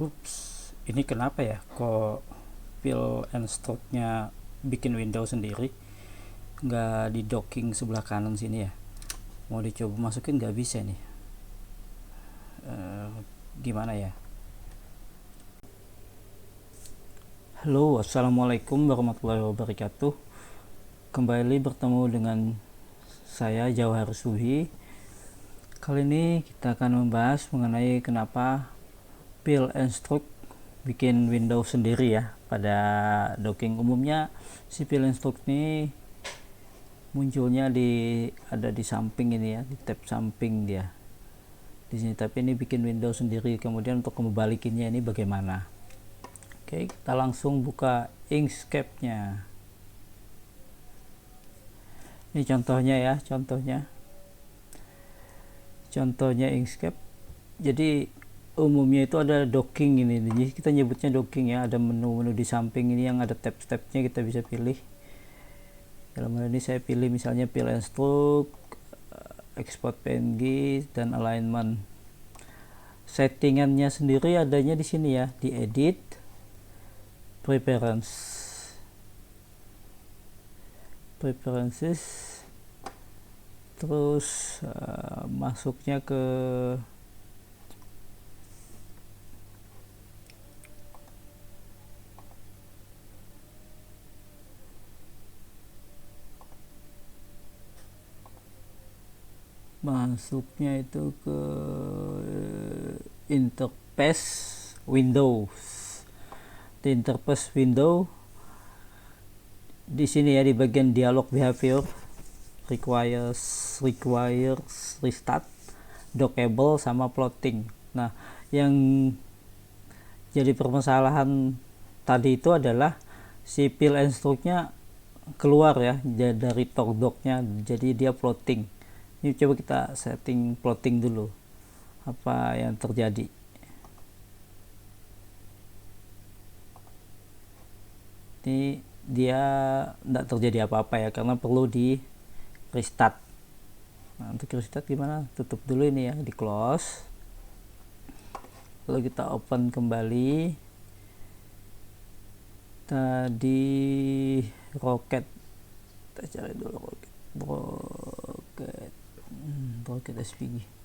Ups, ini kenapa ya? Kok pil and stroke-nya bikin window sendiri? Nggak di docking sebelah kanan sini ya? Mau dicoba masukin nggak bisa nih. Eh, Gimana ya? Halo, assalamualaikum warahmatullahi wabarakatuh. Kembali bertemu dengan saya Jauhar Subhi. Kali ini kita akan membahas mengenai kenapa pil and stroke bikin Windows sendiri ya. Pada docking umumnya si pil and stroke ini munculnya ada di samping ini ya, di tab samping dia di sini, tapi ini bikin Windows sendiri. Kemudian untuk membalikinnya ini bagaimana? Oke, kita langsung buka Inkscape-nya. Ini contohnya ya, contohnya Inkscape. Jadi umumnya itu ada docking ini, jadi kita nyebutnya docking ya. Ada menu-menu di samping ini yang ada tab-tabnya, kita bisa pilih. Dalam hal ini saya pilih misalnya pil and stroke, export PNG, dan alignment. Settingannya sendiri adanya di sini ya, di edit, preferences, terus masuknya ke itu ke interface Windows. Di interface window di sini ya, di bagian dialog behavior, requires restart, dockable, sama plotting. Nah, yang jadi permasalahan tadi itu adalah si pil and stroke-nya keluar ya dari talkdock-nya, jadi dia plotting. Ini coba kita setting plotting dulu, apa yang terjadi. Ini dia tidak terjadi apa-apa ya, karena perlu di restart. Nah, untuk restart gimana? Tutup dulu ini ya, di close, lalu kita open kembali. Tadi rocket, kita cari dulu rocket SVG.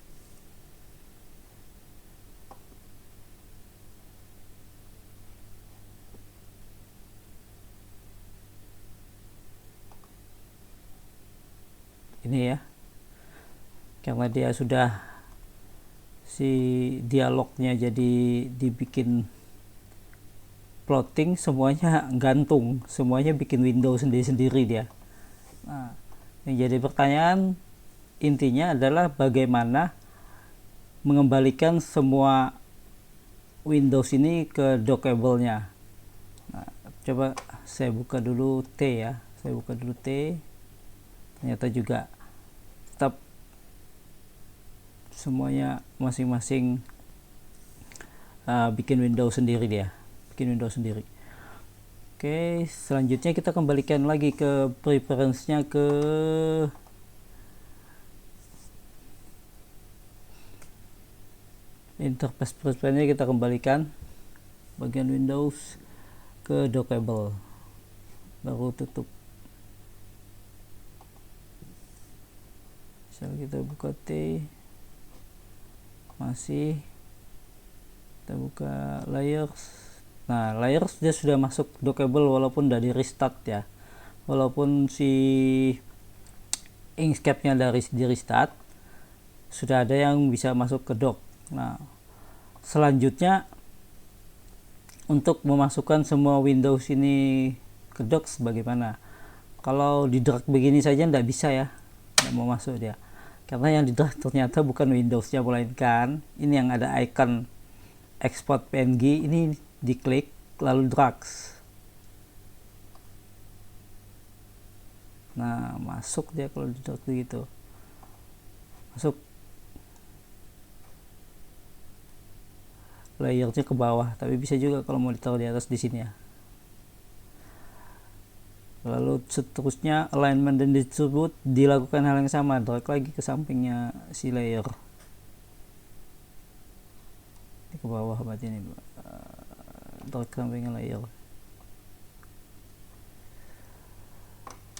Ini ya, karena dia sudah si dialognya jadi dibikin plotting, semuanya gantung, semuanya bikin window sendiri-sendiri dia. Nah, yang jadi pertanyaan intinya adalah bagaimana mengembalikan semua Windows ini ke dockable-nya. Nah, coba saya buka dulu T ya, ternyata juga tetap semuanya masing-masing bikin Windows sendiri dia, Oke, selanjutnya kita kembalikan lagi ke preference-nya, ke interface preference-nya kita kembalikan bagian Windows ke dockable, baru tutup. Misalnya kita buka T, masih kita buka layers. Nah, layers dia sudah masuk dockable walaupun udah di restart ya, walaupun si Inkscape-nya dari di restart, sudah ada yang bisa masuk ke dock. Nah, selanjutnya untuk memasukkan semua Windows ini ke dock bagaimana? Kalau di drag begini saja tidak bisa ya, tidak mau masuk dia, karena yang di drag ternyata bukan Windows-nya, melainkan ini yang ada icon export PNG, ini diklik lalu drag. Nah, masuk dia kalau di drag begitu, masuk layernya ke bawah, tapi bisa juga kalau mau ditaruh di atas di sini ya. Lalu seterusnya alignment dan distribute dilakukan hal yang sama, drag lagi ke sampingnya si layer. ke bawah berarti ini dark samping layer.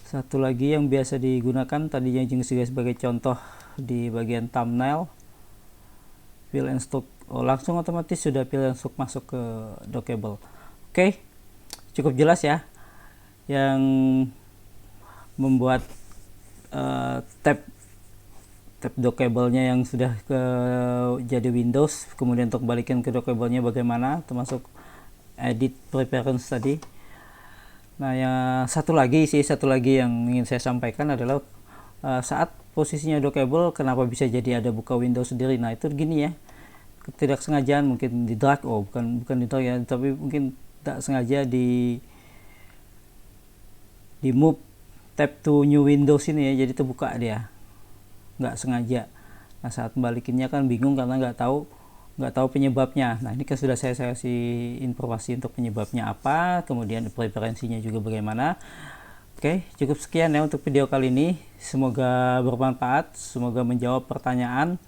Satu lagi yang biasa digunakan tadinya juga sebagai contoh di bagian thumbnail, fill and stroke. Langsung otomatis sudah fill and stroke masuk ke dockable. Oke, cukup jelas ya. Yang membuat tab dockable-nya yang sudah jadi Windows, kemudian untuk balikin ke dockable-nya bagaimana, termasuk edit preference tadi. Nah, yang satu lagi yang ingin saya sampaikan adalah saat posisinya dockable, kenapa bisa jadi ada buka Windows sendiri. Nah, itu gini ya, ketidaksengajaan mungkin di drag, bukan di drag ya, tapi mungkin tak sengaja di move tab to new Windows ini ya, jadi terbuka dia, nggak sengaja. Nah, saat balikinnya kan bingung karena nggak tahu penyebabnya. Nah, ini kan sudah saya kasih informasi untuk penyebabnya apa, kemudian preferensinya juga bagaimana. Oke, cukup sekian ya untuk video kali ini. Semoga bermanfaat, semoga menjawab pertanyaan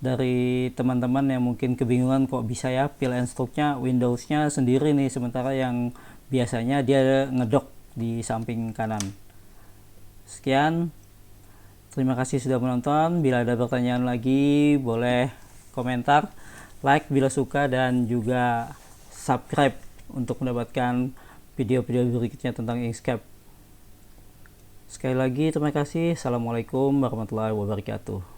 dari teman-teman yang mungkin kebingungan kok bisa ya fill and stroke-nya Windows-nya sendiri nih, sementara yang biasanya dia ngedok di samping kanan. Sekian, terima kasih sudah menonton. Bila ada pertanyaan lagi boleh komentar, like bila suka, dan juga subscribe untuk mendapatkan video-video berikutnya tentang Inkscape. Sekali lagi terima kasih. Assalamualaikum warahmatullahi wabarakatuh.